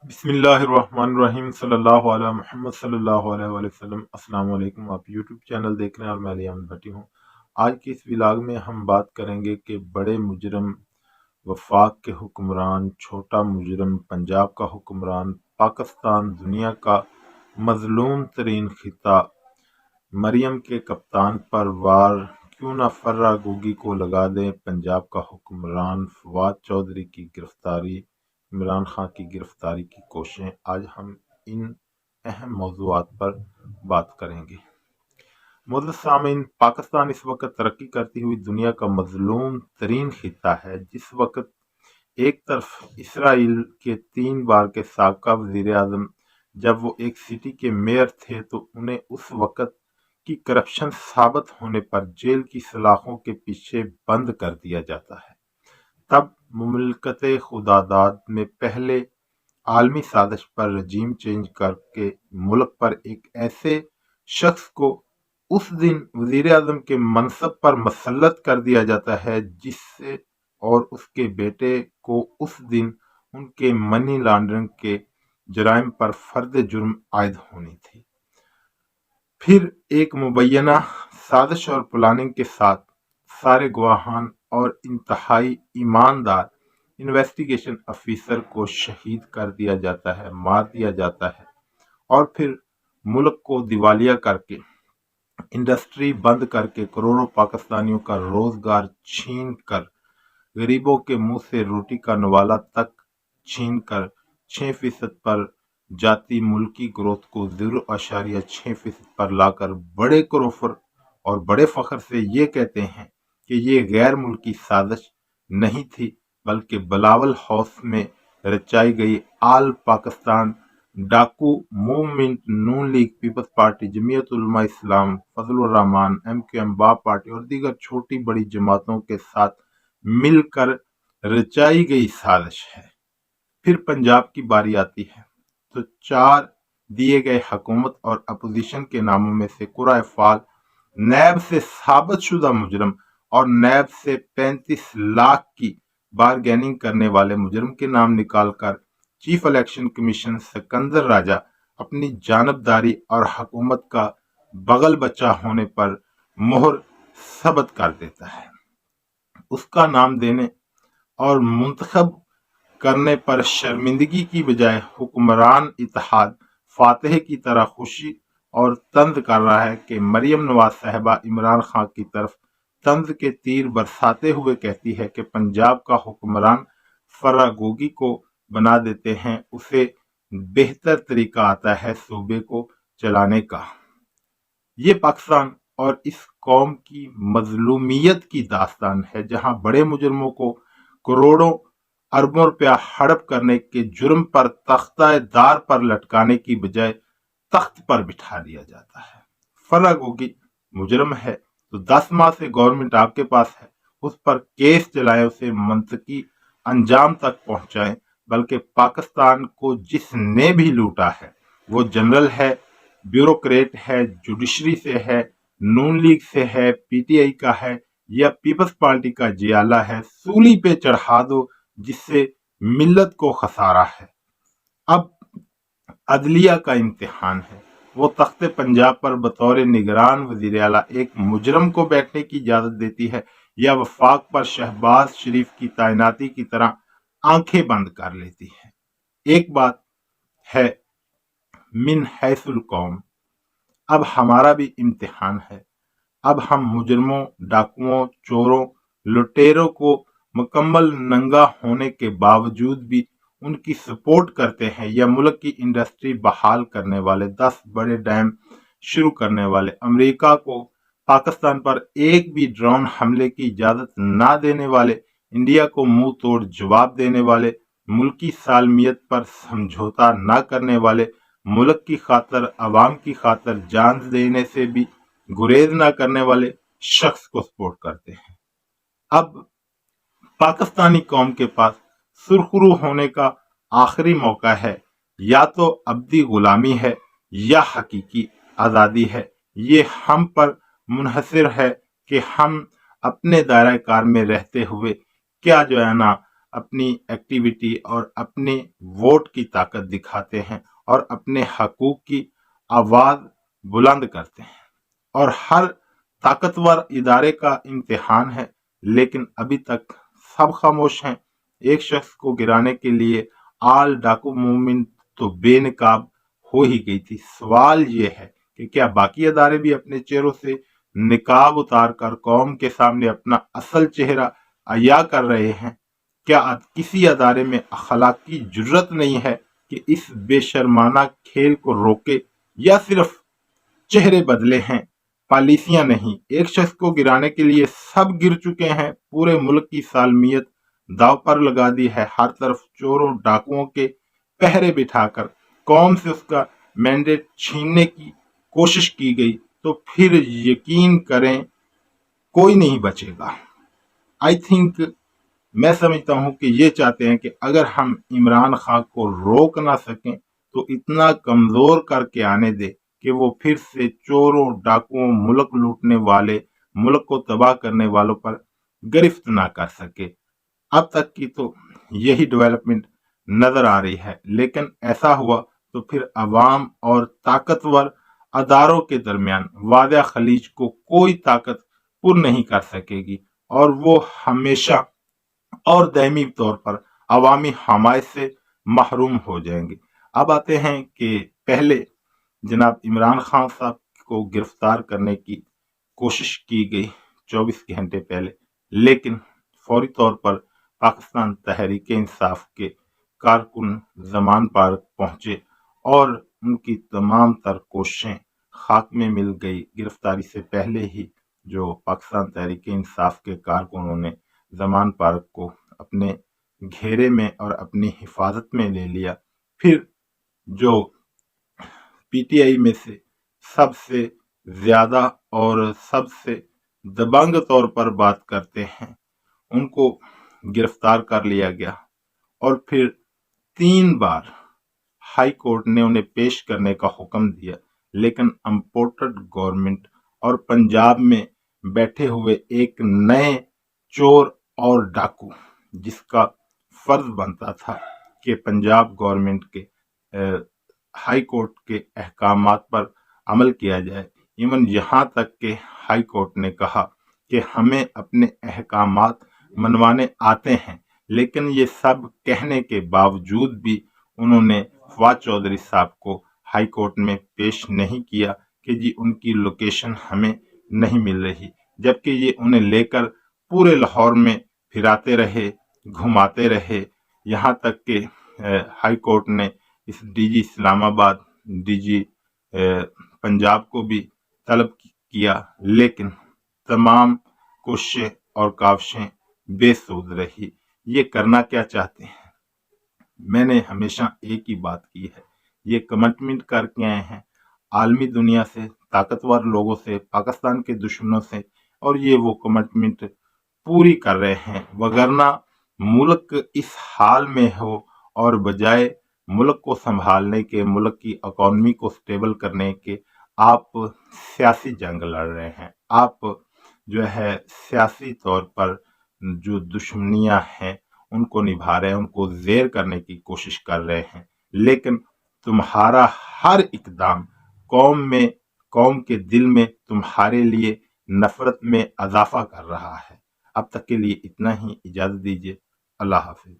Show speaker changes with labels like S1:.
S1: بسم اللہ الرحمن الرحیم صلی اللہ علیہ محمد صلی اللہ علیہ وآلہ وسلم۔ السلام علیکم، آپ یوٹیوب چینل دیکھ رہے ہیں اور میں علی احمد بھٹی ہوں۔ آج کی اس ولاگ میں ہم بات کریں گے کہ بڑے مجرم وفاق کے حکمران، چھوٹا مجرم پنجاب کا حکمران، پاکستان دنیا کا مظلوم ترین خطہ، مریم کے کپتان پر وار کیوں نہ فرہ گوگی کو لگا دیں، پنجاب کا حکمران فواد چودھری کی گرفتاری، عمران خان کی گرفتاری کی کوششیں۔ آج ہم ان اہم موضوعات پر بات کریں گے۔ معزز سامعین، پاکستان اس وقت ترقی کرتی ہوئی دنیا کا مظلوم ترین خطہ ہے۔ جس وقت ایک طرف اسرائیل کے 3 بار کے سابقہ وزیر اعظم جب وہ ایک سٹی کے میئر تھے تو انہیں اس وقت کی کرپشن ثابت ہونے پر جیل کی سلاخوں کے پیچھے بند کر دیا جاتا ہے، تب مملکت خداداد میں پہلے عالمی سازش پر رجیم چینج کر کے ملک پر ایک ایسے شخص کو اس دن وزیر اعظم کے منصب پر مسلط کر دیا جاتا ہے جس سے اور اس کے بیٹے کو اس دن ان کے منی لانڈرنگ کے جرائم پر فرد جرم عائد ہونی تھی۔ پھر ایک مبینہ سازش اور پلاننگ کے ساتھ سارے گواہان اور انتہائی ایماندار انویسٹیگیشن افیسر کو شہید کر دیا جاتا ہے، مار دیا جاتا ہے، اور پھر ملک کو دیوالیہ کر کے، انڈسٹری بند کر کے، کروڑوں پاکستانیوں کا روزگار چھین کر، غریبوں کے منہ سے روٹی کا نوالا تک چھین کر 6% پر جاتی ملکی گروتھ کو 0.6% پر لا کر بڑے کروفر اور بڑے فخر سے یہ کہتے ہیں کہ یہ غیر ملکی سازش نہیں تھی بلکہ بلاول ہاؤس میں رچائی گئی آل پاکستان ڈاکو موومنٹ، نون لیگ، پیپلز پارٹی، جمعیت علماء اسلام، فضل الرحمان، MQM، باب پارٹی اور دیگر چھوٹی بڑی جماعتوں کے ساتھ مل کر رچائی گئی سازش ہے۔ پھر پنجاب کی باری آتی ہے تو 4 دیے گئے حکومت اور اپوزیشن کے ناموں میں سے قرعہ فعال نیب سے ثابت شدہ مجرم اور نیب سے 35 لاکھ کی بارگیننگ کرنے والے مجرم کے نام نکال کر چیف الیکشن کمیشن سکندر راجہ اپنی جانبداری اور حکومت کا بغل بچہ ہونے پر مہر ثبت کر دیتا ہے۔ اس کا نام دینے اور منتخب کرنے پر شرمندگی کی بجائے حکمران اتحاد فاتح کی طرح خوشی اور طنز کر رہا ہے کہ مریم نواز صاحبہ عمران خان کی طرف طنز کے تیر برساتے ہوئے کہتی ہے کہ پنجاب کا حکمران فرہ گوگی کو بنا دیتے ہیں، اسے بہتر طریقہ آتا ہے صوبے کو چلانے کا۔ یہ پاکستان اور اس قوم کی مظلومیت کی داستان ہے، جہاں بڑے مجرموں کو کروڑوں اربوں روپیہ ہڑپ کرنے کے جرم پر تختہ دار پر لٹکانے کی بجائے تخت پر بٹھا دیا جاتا ہے۔ فرہ گوگی مجرم ہے تو 10 ماہ سے گورنمنٹ آپ کے پاس ہے، اس پر کیس چلائیں، اسے منطقی انجام تک پہنچائیں، بلکہ پاکستان کو جس نے بھی لوٹا ہے وہ جنرل ہے، بیوروکریٹ ہے، جوڈیشری سے ہے، نون لیگ سے ہے، PTI کا ہے یا پیپلز پارٹی کا جیالہ ہے، سولی پہ چڑھا دو، جس سے ملت کو خسارہ ہے۔ اب عدلیہ کا امتحان ہے، وہ تخت پنجاب پر بطور نگران وزیر اعلیٰ ایک مجرم کو بیٹھنے کی اجازت دیتی ہے یا وفاق پر شہباز شریف کی تعیناتی کی طرح آنکھیں بند کر لیتی ہے۔ ایک بات ہے من حیث القوم، اب ہمارا بھی امتحان ہے۔ اب ہم مجرموں، ڈاکوؤں، چوروں، لٹیروں کو مکمل ننگا ہونے کے باوجود بھی ان کی سپورٹ کرتے ہیں یا ملک کی انڈسٹری بحال کرنے والے، 10 بڑے ڈیم شروع کرنے والے، امریکہ کو پاکستان پر ایک بھی ڈرون حملے کی اجازت نہ دینے والے، انڈیا کو منہ توڑ جواب دینے والے، ملکی سالمیت پر سمجھوتا نہ کرنے والے، ملک کی خاطر، عوام کی خاطر جان دینے سے بھی گریز نہ کرنے والے شخص کو سپورٹ کرتے ہیں۔ اب پاکستانی قوم کے پاس سرخرو ہونے کا آخری موقع ہے، یا تو ابدی غلامی ہے یا حقیقی آزادی ہے۔ یہ ہم پر منحصر ہے کہ ہم اپنے دائرہ کار میں رہتے ہوئے کیا جو ہے نا اپنی ایکٹیویٹی اور اپنے ووٹ کی طاقت دکھاتے ہیں اور اپنے حقوق کی آواز بلند کرتے ہیں، اور ہر طاقتور ادارے کا امتحان ہے، لیکن ابھی تک سب خاموش ہیں۔ ایک شخص کو گرانے کے لیے آل ڈاکو موومنٹ تو بے نقاب ہو ہی گئی تھی۔ سوال یہ ہے کہ کیا باقی ادارے بھی اپنے چہروں سے نقاب اتار کر قوم کے سامنے اپنا اصل چہرہ عیاں کر رہے ہیں؟ کیا کسی ادارے میں اخلاقی جرت نہیں ہے کہ اس بے شرمانہ کھیل کو روکے، یا صرف چہرے بدلے ہیں، پالیسیاں نہیں؟ ایک شخص کو گرانے کے لیے سب گر چکے ہیں، پورے ملک کی سالمیت داو پر لگا دی ہے، ہر طرف چوروں ڈاکوؤں کے پہرے بٹھا کر قوم سے اس کا مینڈیٹ چھیننے کی کوشش کی گئی، تو پھر یقین کریں کوئی نہیں بچے گا۔ آئی تھنک، میں سمجھتا ہوں کہ یہ چاہتے ہیں کہ اگر ہم عمران خان کو روک نہ سکیں تو اتنا کمزور کر کے آنے دے کہ وہ پھر سے چوروں ڈاکوؤں، ملک لوٹنے والے، ملک کو تباہ کرنے والوں پر گرفت نہ کر سکے۔ اب تک کی تو یہی ڈیولپمنٹ نظر آ رہی ہے، لیکن ایسا ہوا تو پھر عوام اور طاقتور اداروں کے درمیان وادی خلیج کو کوئی طاقت پر نہیں کر سکے گی، اور وہ ہمیشہ اور دائمی طور پر عوامی حمایت سے محروم ہو جائیں گے۔ اب آتے ہیں کہ پہلے جناب عمران خان صاحب کو گرفتار کرنے کی کوشش کی گئی 24 گھنٹے پہلے، لیکن فوری طور پر پاکستان تحریک انصاف کے کارکن زمان پارک پہنچے اور ان کی تمام تر کوششیں خاک میں مل گئی۔ گرفتاری سے پہلے ہی جو پاکستان تحریک انصاف کے کارکنوں نے زمان پارک کو اپنے گھیرے میں اور اپنی حفاظت میں لے لیا، پھر جو پی ٹی آئی میں سے سب سے زیادہ اور سب سے دبنگ طور پر بات کرتے ہیں ان کو گرفتار کر لیا گیا، اور پھر 3 بار ہائی کورٹ نے انہیں پیش کرنے کا حکم دیا، لیکن امپورٹڈ گورنمنٹ اور پنجاب میں بیٹھے ہوئے ایک نئے چور اور ڈاکو، جس کا فرض بنتا تھا کہ پنجاب گورنمنٹ کے ہائی کورٹ کے احکامات پر عمل کیا جائے، ایون یہاں تک کہ ہائی کورٹ نے کہا کہ ہمیں اپنے احکامات منوانے آتے ہیں، لیکن یہ سب کہنے کے باوجود بھی انہوں نے فواد چودھری صاحب کو ہائی کورٹ میں پیش نہیں کیا کہ جی ان کی لوکیشن ہمیں نہیں مل رہی، جبکہ یہ انہیں لے کر پورے لاہور میں پھراتے رہے، گھماتے رہے، یہاں تک کہ ہائی کورٹ نے اس ڈی جی اسلام آباد، ڈی جی پنجاب کو بھی طلب کیا، لیکن تمام کوششیں اور کاوشیں بے سود رہی۔ یہ کرنا کیا چاہتے ہیں؟ میں نے ہمیشہ ایک ہی بات کی ہے، یہ کمٹمنٹ کر کے آئے ہیں عالمی دنیا سے، طاقتور لوگوں سے، پاکستان کے دشمنوں سے، اور یہ وہ کمٹمنٹ پوری کر رہے ہیں، وگرنہ ملک اس حال میں ہو اور بجائے ملک کو سنبھالنے کے، ملک کی اکانومی کو سٹیبل کرنے کے، آپ سیاسی جنگ لڑ رہے ہیں، آپ جو ہے سیاسی طور پر جو دشمنیاں ہیں ان کو نبھا رہے ہیں، ان کو زیر کرنے کی کوشش کر رہے ہیں، لیکن تمہارا ہر اقدام قوم کے دل میں تمہارے لیے نفرت میں اضافہ کر رہا ہے۔ اب تک کے لیے اتنا ہی، اجازت دیجیے، اللہ حافظ۔